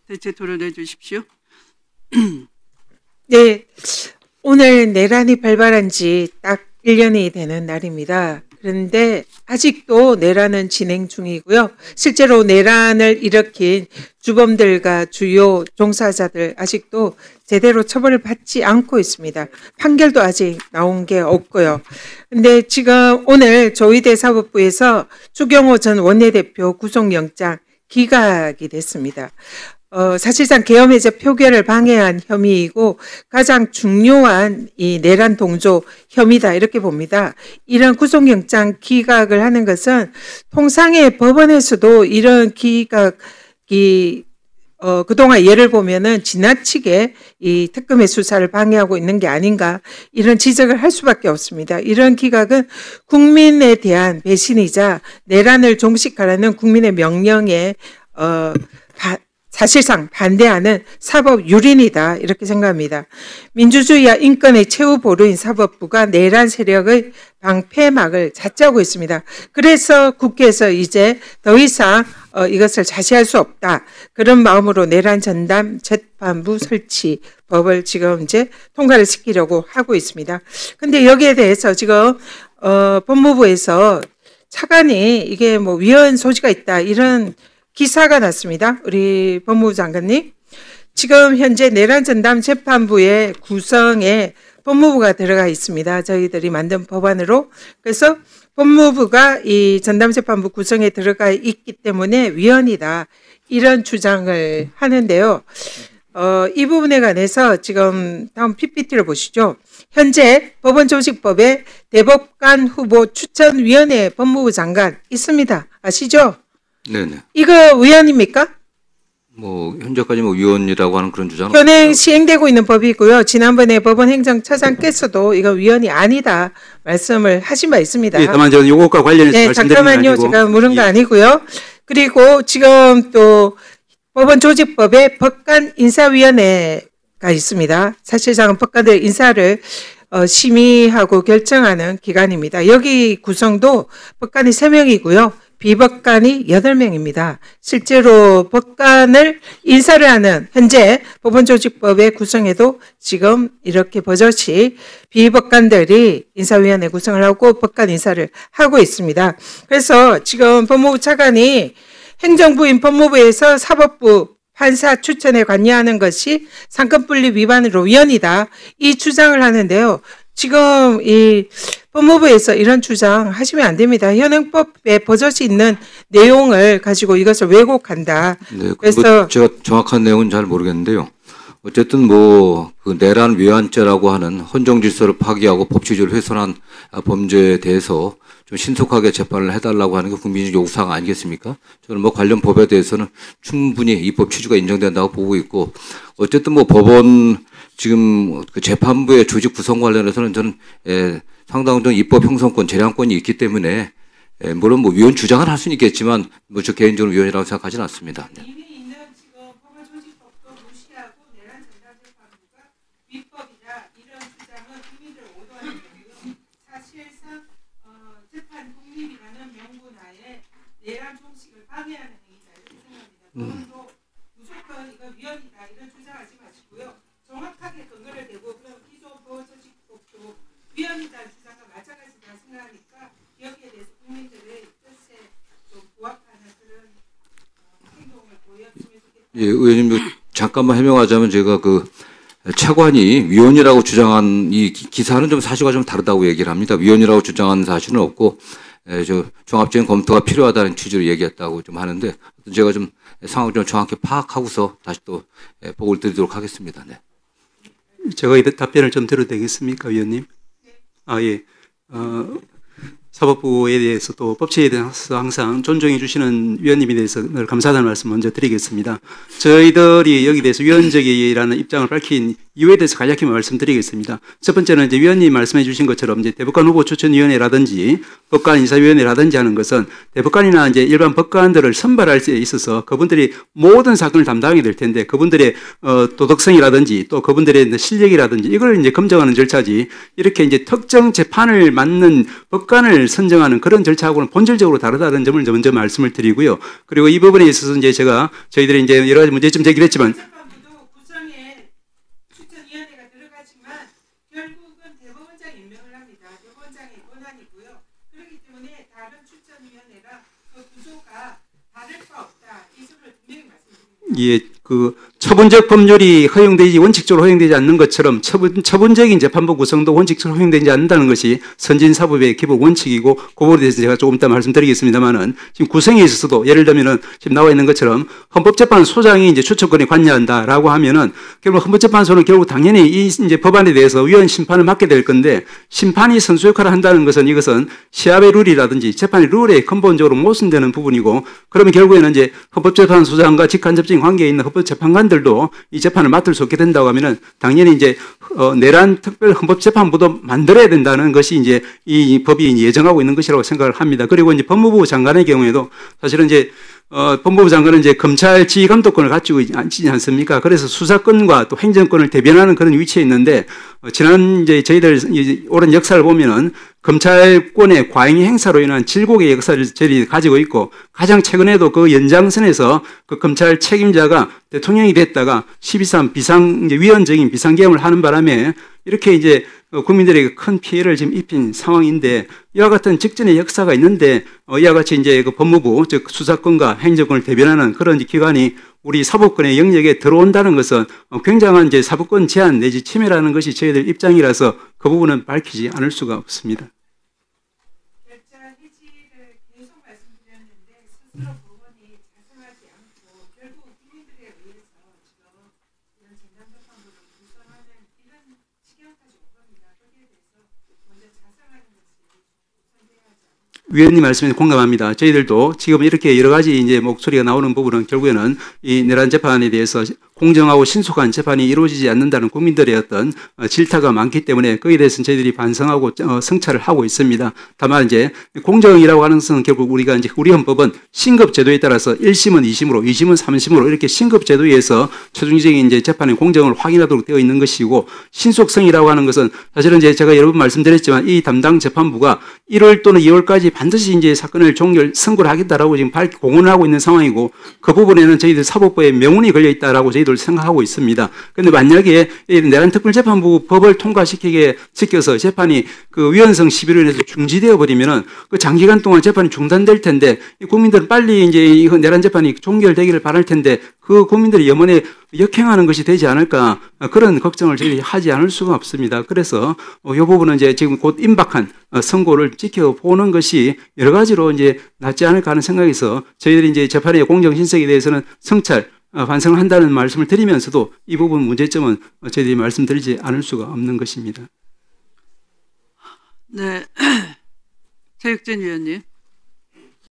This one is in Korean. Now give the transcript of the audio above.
대체 토론해 주십시오. 네, 오늘 내란이 발발한 지 딱 1년이 되는 날입니다. 그런데 아직도 내란은 진행 중이고요. 실제로 내란을 일으킨 주범들과 주요 종사자들 아직도 제대로 처벌을 받지 않고 있습니다. 판결도 아직 나온 게 없고요. 근데 지금 오늘 조희대 사법부에서 추경호 전 원내대표 구속영장 기각이 됐습니다. 사실상 계엄 해제 표결을 방해한 혐의이고 가장 중요한 이 내란 동조 혐의다 이렇게 봅니다. 이런 구속영장 기각을 하는 것은 통상의 법원에서도 이런 기각이 그동안 예를 보면은 지나치게 이 특검의 수사를 방해하고 있는 게 아닌가 이런 지적을 할 수밖에 없습니다. 이런 기각은 국민에 대한 배신이자 내란을 종식하라는 국민의 명령에 사실상 반대하는 사법 유린이다 이렇게 생각합니다. 민주주의와 인권의 최후 보루인 사법부가 내란 세력의 방패막을 자짜고 있습니다. 그래서 국회에서 이제 더 이상 이것을 자시할 수 없다. 그런 마음으로 내란 전담 재판부 설치 법을 지금 이제 통과를 시키려고 하고 있습니다. 근데 여기에 대해서 지금 법무부에서 차관이 이게 뭐 위헌 소지가 있다 이런 기사가 났습니다. 우리 법무부 장관님. 지금 현재 내란 전담 재판부의 구성에 법무부가 들어가 있습니다. 저희들이 만든 법안으로. 그래서 법무부가 이 전담 재판부 구성에 들어가 있기 때문에 위헌이다. 이런 주장을 하는데요. 이 부분에 관해서 지금 다음 PPT를 보시죠. 현재 법원조직법에 대법관 후보 추천위원회 법무부 장관 있습니다. 아시죠? 네네. 이거 위헌입니까? 뭐 현재까지 뭐 위헌이라고 하는 그런 주장은 현행 시행되고 있는 법이고요. 지난번에 법원 행정처장께서도 이거 위헌이 아니다 말씀을 하신 바 있습니다. 예, 다만 저는 요것과 관련해서 네, 말씀드리는 잠깐만요. 아니고, 제가 물은 거 예. 아니고요. 그리고 지금 또 법원 조직법에 법관 인사위원회가 있습니다. 사실상 법관들 인사를 심의하고 결정하는 기관입니다. 여기 구성도 법관이 3명이고요. 비법관이 8명입니다. 실제로 법관을 인사를 하는 현재 법원조직법의 구성에도 지금 이렇게 버젓이 비법관들이 인사위원회 구성을 하고 법관 인사를 하고 있습니다. 그래서 지금 법무부 차관이 행정부인 법무부에서 사법부 판사 추천에 관여하는 것이 상권분립 위반으로 위헌이다. 이 주장을 하는데요. 지금 이 법무부에서 이런 주장 하시면 안 됩니다. 현행법에 버젓이 있는 내용을 가지고 이것을 왜곡한다. 네, 그래서 제가 정확한 내용은 잘 모르겠는데요. 어쨌든 뭐 그 내란 위헌죄라고 하는 헌정 질서를 파기하고 법치주의를 훼손한 범죄에 대해서 좀 신속하게 재판을 해달라고 하는 게 국민적 요구사항 아니겠습니까? 저는 뭐 관련 법에 대해서는 충분히 입법 취지가 인정된다고 보고 있고 어쨌든 뭐 법원 지금 그 재판부의 조직 구성 관련해서는 저는 상당 정도 입법 형성권, 재량권이 있기 때문에 물론 뭐 위헌 주장은 할 수는 있겠지만 뭐 저 개인적으로 위헌이라고 생각하지는 않습니다. 네. 이미 있는 지금 법원조직법도 무시하고 내란 전담재판부가 위법이다 이런 주장은 국민들 오도하는 거고요. 사실상 재판 독립이라는 명분하에 내란 종식을 방해하는 행위다 이렇게 생각합니다. 법원도 무조건 이거 위헌이다 이런 주장하지 마시고요. 정확하게 근거를 대고 그럼 기존 법원조직법도 위헌이다는 주장과 마찬가지다 생각하니까 여기에 대해서 국민들의 뜻에 좀 부합하는 그런 행동을 보였으면 좋겠다. 예, 의원님 잠깐만 해명하자면 제가 그 차관이 위헌이라고 주장한 이 기사는 좀 사실과 좀 다르다고 얘기를 합니다. 위헌이라고 주장한 사실은 없고 저 종합적인 검토가 필요하다는 취지로 얘기했다고 좀 하는데 제가 좀 상황을 좀 정확히 파악하고서 다시 또 보고를 드리도록 하겠습니다. 네. 제가 이 답변을 좀 드려도 되겠습니까, 위원님? 아, 예. 사법부에 대해서 또 법치에 대해서 항상 존중해 주시는 위원님에 대해서 늘 감사하다는 말씀 먼저 드리겠습니다. 저희들이 여기 대해서 위헌적이라는 입장을 밝힌 이유에 대해서 간략히 말씀드리겠습니다. 첫 번째는 이제 위원님 말씀해 주신 것처럼 이제 대법관 후보 추천위원회라든지 법관 인사위원회라든지 하는 것은 대법관이나 이제 일반 법관들을 선발할 때 있어서 그분들이 모든 사건을 담당하게 될 텐데 그분들의 도덕성이라든지 또 그분들의 실력이라든지 이걸 이제 검증하는 절차지 이렇게 이제 특정 재판을 맡는 법관을 선정하는 그런 절차하고는 본질적으로 다르다는 점을 먼저 말씀을 드리고요. 그리고 이 부분에 있어서 이제 저희들이 이제 여러 가지 문제점 제기를 했지만 재판부도 구성에 추천위원회가 들어가지만 결국은 대법원장이 임명을 합니다. 대법원장의 권한이고요. 그렇기 때문에 다른 추천위원회가 그 구조가 다를 바 없다. 이 점을 분명히 말씀드립니다. 예, 그 처분적 법률이 원칙적으로 허용되지 않는 것처럼 처분적인 재판부 구성도 원칙적으로 허용되지 않는다는 것이 선진사법의 기본 원칙이고 그 부분에 대해서 제가 조금 이따 말씀드리겠습니다만은 지금 구성에 있어서도 예를 들면은 지금 나와 있는 것처럼 헌법재판소장이 이제 추천권에 관여한다라고 하면은 결국 헌법재판소는 결국 당연히 이 이제 법안에 대해서 위헌 심판을 맡게 될 건데 심판이 선수 역할을 한다는 것은 이것은 시합의 룰이라든지 재판의 룰에 근본적으로 모순되는 부분이고 그러면 결국에는 이제 헌법재판소장과 직간접적인 관계에 있는 헌법재판관들도 이 재판을 맡을 수 없게 된다고 하면은 당연히 이제 내란 특별 헌법재판부도 만들어야 된다는 것이 이제 이 법이 예정하고 있는 것이라고 생각을 합니다. 그리고 이제 법무부 장관의 경우에도 사실은 이제 법무부 장관은 이제 검찰 지휘감독권을 가지고 있지 않습니까? 그래서 수사권과 또 행정권을 대변하는 그런 위치에 있는데 지난 이제 저희들 오랜 역사를 보면은 검찰권의 과잉 행사로 인한 질곡의 역사를 저희들이 가지고 있고 가장 최근에도 그 연장선에서 그 검찰 책임자가 대통령이 됐다가 12.3 위헌적인 비상계엄을 하는 바람에 이렇게 이제 국민들에게 큰 피해를 지금 입힌 상황인데 이와 같은 직전의 역사가 있는데 이와 같이 이제 그 법무부 즉 수사권과 행정권을 대변하는 그런 기관이 우리 사법권의 영역에 들어온다는 것은 굉장한 이제 사법권 제한 내지 침해라는 것이 저희들 입장이라서 그 부분은 밝히지 않을 수가 없습니다. 결자 해지를 계속 말씀드렸는데 스스로 법원이 자성하지 않고 결국 국민들에 의해서 지금 이런 재난재판부를 구성하는 이런 지경까지 온 겁니다. 거기에 대해서 먼저 자성하는 것이 우선돼야 하지 않을까. 위원님 말씀에 공감합니다. 저희들도 지금 이렇게 여러 가지 이제 목소리가 나오는 부분은 결국에는 이 내란 재판에 대해서 공정하고 신속한 재판이 이루어지지 않는다는 국민들의 어떤 질타가 많기 때문에 거기에 대해서는 저희들이 반성하고 성찰을 하고 있습니다. 다만 이제 공정이라고 하는 것은 결국 우리가 이제 우리 헌법은 신급 제도에 따라서 1심은 2심으로, 2심은 3심으로 이렇게 신급 제도에 의해서 최종적인 이제 재판의 공정을 확인하도록 되어 있는 것이고 신속성이라고 하는 것은 사실은 이제 제가 여러 번 말씀드렸지만 이 담당 재판부가 1월 또는 2월까지 반드시 이제 사건을 선고를 하겠다라고 지금 공언을 하고 있는 상황이고 그 부분에는 저희들 사법부에 명운이 걸려 있다라고 저희들 생각하고 있습니다. 그런데 만약에 내란 특별재판부 법을 통과시켜서 재판이 그 위헌성 시비로 인해서 중지되어 버리면은 그 장기간 동안 재판이 중단될 텐데 국민들은 빨리 이제 이 내란 재판이 종결되기를 바랄 텐데 그 국민들의 염원에 역행하는 것이 되지 않을까 그런 걱정을 저희들이 하지 않을 수가 없습니다. 그래서 이 부분은 이제 지금 곧 임박한 선고를 지켜보는 것이 여러 가지로 이제 낫지 않을까 하는 생각에서 저희들이 이제 재판의 공정 신석에 대해서는 성찰 반성을 한다는 말씀을 드리면서도 이 부분 문제점은 저희들이 말씀드리지 않을 수가 없는 것입니다. 네, 최혁진 위원님.